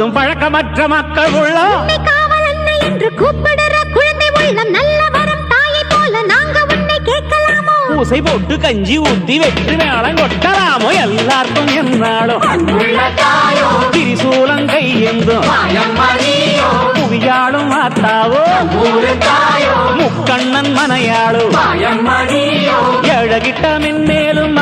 முழுதும் பழக்கமற்ற மக்கள் உள்ளம் காவலன்னை என்று கூப்பிடுற குழந்தை உள்ளம் நல்ல வரம் தாயை போல நாங்க உன்னை கேட்கலாமோ பூசை போட்டு கஞ்சி ஊத்தி வெற்றி மேளம் கொட்டலாமோ எல்லாருக்கும் என்னாலும் திரிசூலம் கையெந்தும் புவியாளும் மாத்தாவோ முக்கண்ணன் மனையாளும் ஏழகிட்ட மென்மேலும்